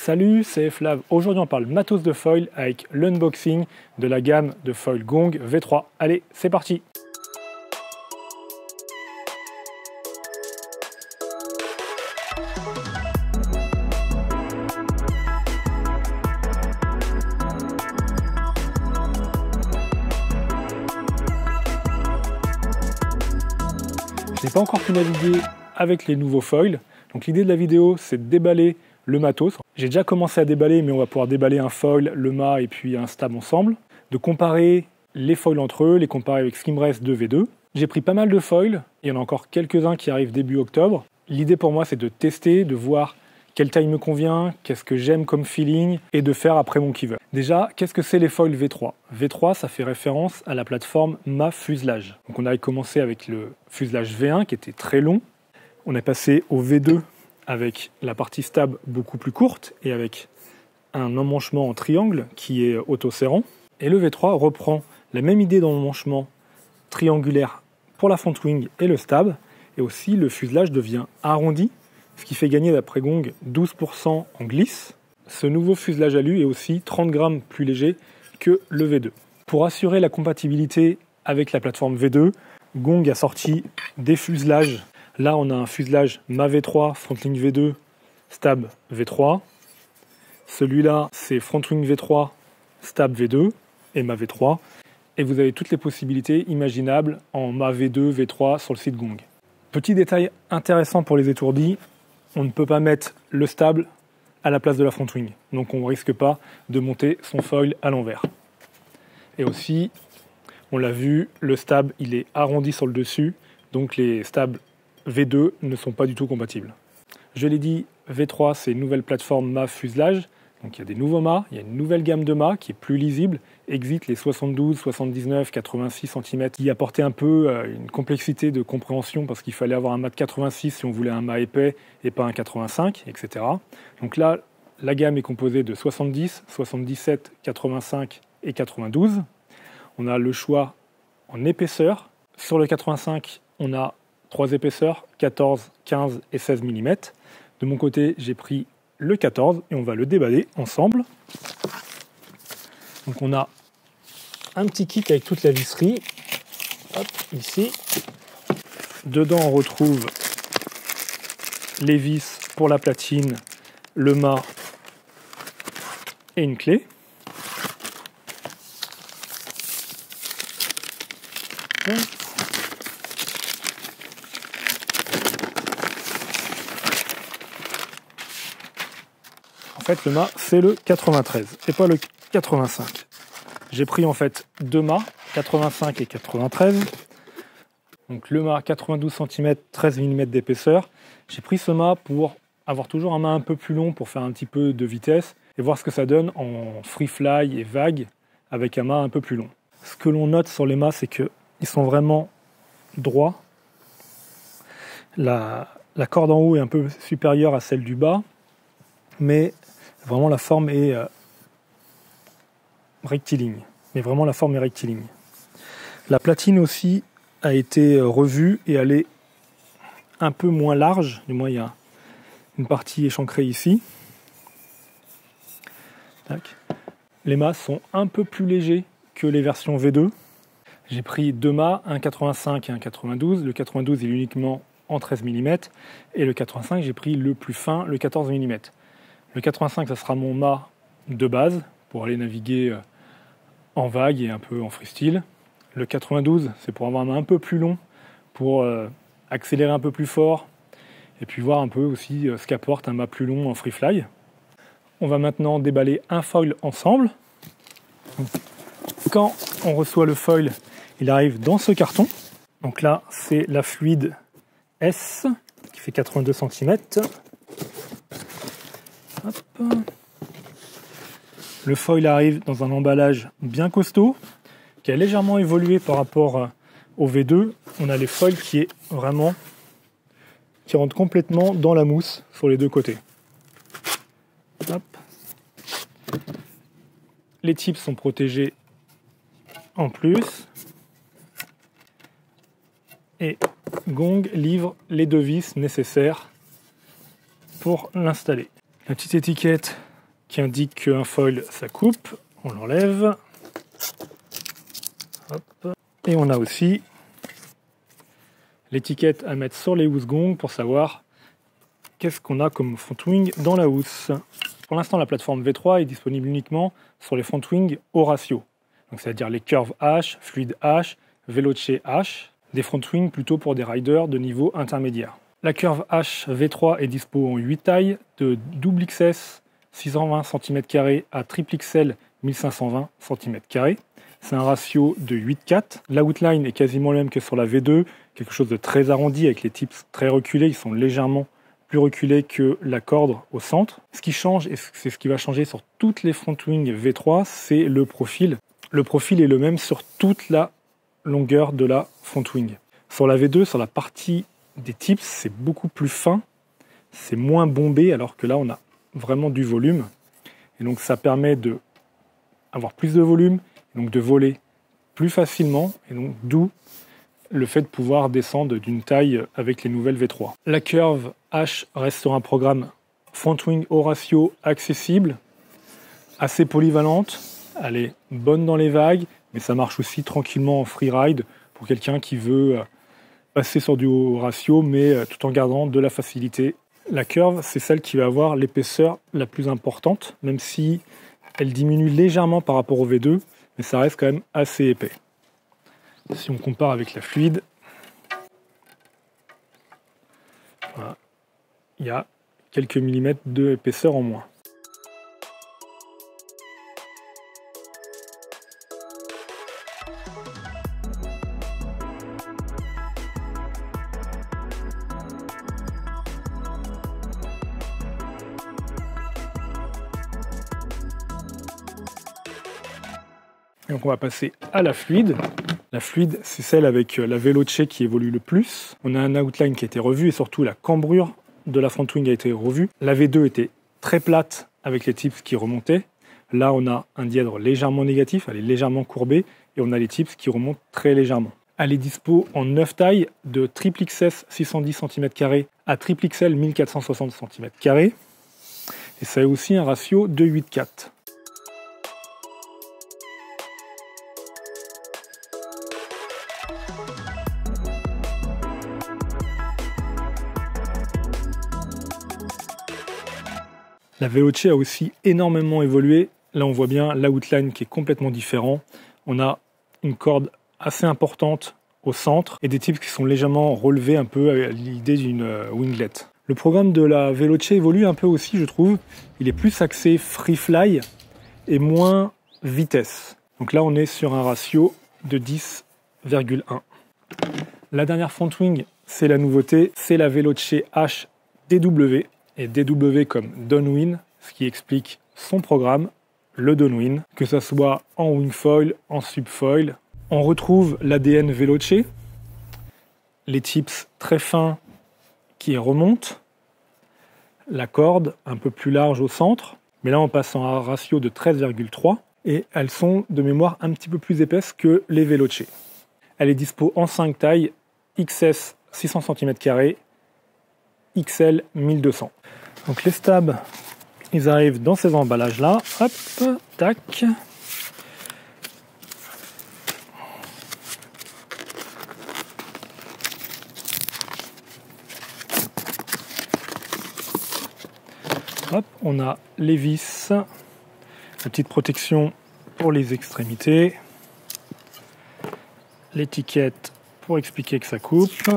Salut, c'est Flav. Aujourd'hui on parle matos de foil avec l'unboxing de la gamme de foil Gong V3. Allez, c'est parti! Je n'ai pas encore pu naviguer avec les nouveaux foils. Donc l'idée de la vidéo, c'est de déballer le matos. J'ai déjà commencé à déballer, mais on va pouvoir déballer un foil, le mât et puis un stab ensemble. De comparer les foils entre eux, les comparer avec ce qui me reste de V2. J'ai pris pas mal de foils, il y en a encore quelques-uns qui arrivent début octobre. L'idée pour moi, c'est de tester, de voir quelle taille me convient, qu'est-ce que j'aime comme feeling, et de faire après mon kiver. Déjà, qu'est-ce que c'est les foils V3? V3, ça fait référence à la plateforme mât fuselage. Donc on avait commencé avec le fuselage V1 qui était très long. On est passé au V2 avec la partie stab beaucoup plus courte et avec un emmanchement en triangle qui est auto-serrant. Et le V3 reprend la même idée d'emmanchement triangulaire pour la front wing et le stab. Et aussi, le fuselage devient arrondi, ce qui fait gagner d'après Gong 12% en glisse. Ce nouveau fuselage alu est aussi 30 grammes plus léger que le V2. Pour assurer la compatibilité avec la plateforme V2, Gong a sorti des fuselages. Là, on a un fuselage mât V3, frontwing V2, stab V3. Celui-là, c'est frontwing V3, stab V2 et mât V3. Et vous avez toutes les possibilités imaginables en mât V2, V3 sur le site Gong. Petit détail intéressant pour les étourdis, on ne peut pas mettre le stab à la place de la frontwing. Donc on ne risque pas de monter son foil à l'envers. Et aussi, on l'a vu, le stab, il est arrondi sur le dessus. Donc les stabs V2 ne sont pas du tout compatibles. Je l'ai dit, V3 c'est une nouvelle plateforme mât fuselage, donc il y a des nouveaux mâts, il y a une nouvelle gamme de mâts qui est plus lisible, exit les 72, 79, 86 cm, qui apportait un peu une complexité de compréhension parce qu'il fallait avoir un mât de 86 si on voulait un mât épais et pas un 85, etc. Donc là, la gamme est composée de 70, 77, 85 et 92. On a le choix en épaisseur. Sur le 85, on a 3 épaisseurs, 14, 15 et 16 mm. De mon côté, j'ai pris le 14 et on va le déballer ensemble. Donc on a un petit kit avec toute la visserie. Hop, ici. Dedans, on retrouve les vis pour la platine, le mât et une clé. En fait, le mât, c'est le 93 et pas le 85. J'ai pris en fait deux mâts, 85 et 93. Donc le mât 92 cm, 13 mm d'épaisseur. J'ai pris ce mât pour avoir toujours un mât un peu plus long pour faire un petit peu de vitesse et voir ce que ça donne en free fly et vague avec un mât un peu plus long. Ce que l'on note sur les mâts, c'est qu'ils sont vraiment droits. La corde en haut est un peu supérieure à celle du bas, mais vraiment la forme est rectiligne. Mais vraiment la forme est rectiligne. La platine aussi a été revue et elle est un peu moins large. Du moins il y a une partie échancrée ici. Tac. Les mâts sont un peu plus légers que les versions V2. J'ai pris deux mâts, un 85 et un 92. Le 92 il est uniquement en 13 mm et le 85 j'ai pris le plus fin, le 14 mm. Le 85 ça sera mon mât de base pour aller naviguer en vague et un peu en freestyle. Le 92 c'est pour avoir un mât un peu plus long, pour accélérer un peu plus fort et puis voir un peu aussi ce qu'apporte un mât plus long en free fly. On va maintenant déballer un foil ensemble. Quand on reçoit le foil, il arrive dans ce carton. Donc là, c'est la fluide S qui fait 82 cm. Hop. Le foil arrive dans un emballage bien costaud qui a légèrement évolué par rapport au V2. On a les foils qui rentrent complètement dans la mousse sur les deux côtés. Hop. Les tips sont protégés en plus. Et Gong livre les deux vis nécessaires pour l'installer. La petite étiquette qui indique qu'un foil ça coupe. On l'enlève. Et on a aussi l'étiquette à mettre sur les housses-gongs pour savoir qu'est-ce qu'on a comme front wing dans la housse. Pour l'instant, la plateforme V3 est disponible uniquement sur les front wings au ratio. Donc, c'est-à-dire les Curve H, Fluid H, Veloce H, des front wings plutôt pour des riders de niveau intermédiaire. La Curve H V3 est dispo en 8 tailles, de XXS 620 cm² à XXL 1520 cm². C'est un ratio de 8-4. L'outline est quasiment le même que sur la V2, quelque chose de très arrondi avec les tips très reculés, ils sont légèrement plus reculés que la corde au centre. Ce qui change, et c'est ce qui va changer sur toutes les front wings V3, c'est le profil. Le profil est le même sur toute la longueur de la front wing. Sur la V2, sur la partie des tips, c'est beaucoup plus fin, c'est moins bombé, alors que là on a vraiment du volume. Et donc ça permet d'avoir plus de volume, et donc de voler plus facilement, et donc d'où le fait de pouvoir descendre d'une taille avec les nouvelles V3. La Curve H reste sur un programme front wing au ratio accessible, assez polyvalente, elle est bonne dans les vagues, mais ça marche aussi tranquillement en freeride pour quelqu'un qui veut passer sur du haut ratio, mais tout en gardant de la facilité. La Curve, c'est celle qui va avoir l'épaisseur la plus importante, même si elle diminue légèrement par rapport au V2, mais ça reste quand même assez épais. Si on compare avec la Fluid, voilà, il y a quelques millimètres d'épaisseur en moins. Et donc on va passer à la Fluid. La Fluid, c'est celle avec la Veloce qui évolue le plus. On a un outline qui a été revu et surtout la cambrure de la front wing a été revue. La V2 était très plate avec les tips qui remontaient. Là, on a un dièdre légèrement négatif, elle est légèrement courbée et on a les tips qui remontent très légèrement. Elle est dispo en 9 tailles, de XXS 610 cm² à XXL 1460 cm². Et ça a aussi un ratio de 8-4. La Veloce a aussi énormément évolué. Là, on voit bien l'outline qui est complètement différent. On a une corde assez importante au centre et des tips qui sont légèrement relevés un peu à l'idée d'une winglet. Le programme de la Veloce évolue un peu aussi, je trouve. Il est plus axé free fly et moins vitesse. Donc là, on est sur un ratio de 10,1. La dernière front wing, c'est la nouveauté, c'est la Veloce H DW. Et DW comme downwind, ce qui explique son programme, le downwind, que ce soit en wingfoil, en subfoil. On retrouve l'ADN Veloce, les tips très fins qui remontent, la corde un peu plus large au centre, mais là on passe en un ratio de 13,3 et elles sont de mémoire un petit peu plus épaisses que les Veloce. Elle est dispo en 5 tailles, XS 600 cm², XL 1200. Donc les stabs, ils arrivent dans ces emballages là, hop, tac. Hop, on a les vis, la petite protection pour les extrémités, l'étiquette pour expliquer que ça coupe.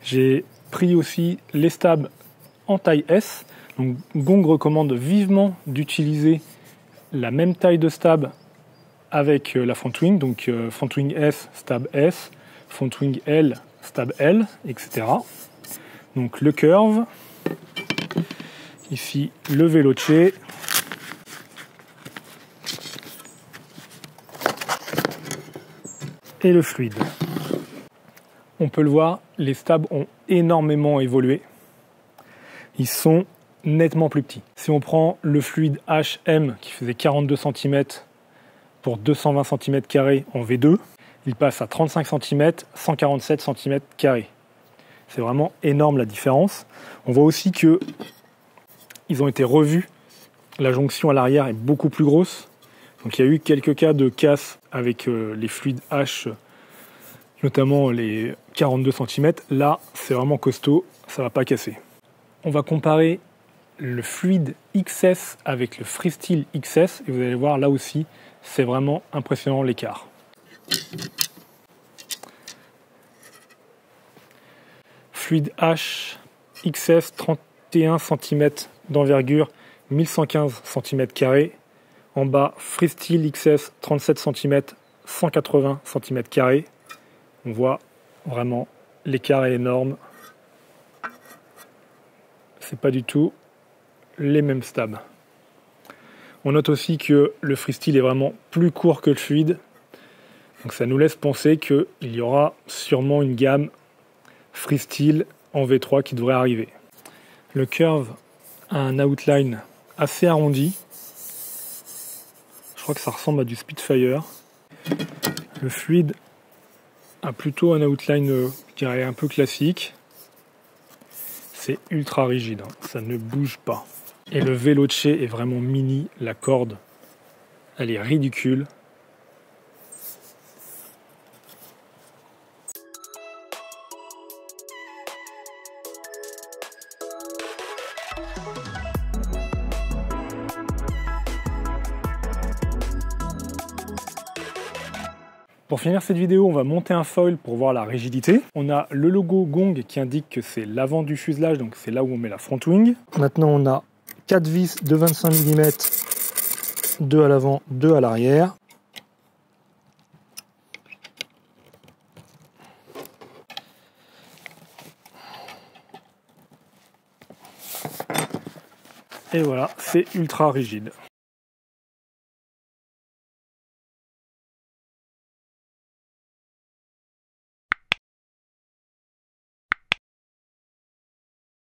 J'ai pris aussi les stabs en taille S. Donc Gong recommande vivement d'utiliser la même taille de stab avec la front wing. Donc front wing S, stab S, front wing L, stab L, etc. Donc le curve, ici le Veloce, et le fluide. On peut le voir, les stabs ont énormément évolué. Ils sont nettement plus petits. Si on prend le fluide HM qui faisait 42 cm pour 220 cm² en V2, il passe à 35 cm, 147 cm². C'est vraiment énorme la différence. On voit aussi que ils ont été revus la jonction à l'arrière est beaucoup plus grosse. Donc il y a eu quelques cas de casse avec les fluides H, notamment les 42 cm. Là, c'est vraiment costaud, ça va pas casser. On va comparer le fluide XS avec le Freestyle XS et vous allez voir là aussi, c'est vraiment impressionnant l'écart. Fluide H XS 31 cm d'envergure, 1115 cm². En bas, Freestyle XS 37 cm, 180 cm². On voit vraiment l'écart est énorme. C'est pas du tout les mêmes stabs. On note aussi que le Freestyle est vraiment plus court que le fluide. Donc ça nous laisse penser qu'il y aura sûrement une gamme Freestyle en V3 qui devrait arriver. Le Curve a un outline assez arrondi. Je crois que ça ressemble à du Spitfire. Le fluide a plutôt un outline, je dirais, un peu classique. C'est ultra rigide, hein. Ça ne bouge pas. Et le Veloce est vraiment mini, la corde, elle est ridicule. Pour finir cette vidéo, on va monter un foil pour voir la rigidité. On a le logo Gong qui indique que c'est l'avant du fuselage, donc c'est là où on met la front wing. Maintenant, on a 4 vis de 25 mm, 2 à l'avant, 2 à l'arrière. Et voilà, c'est ultra rigide.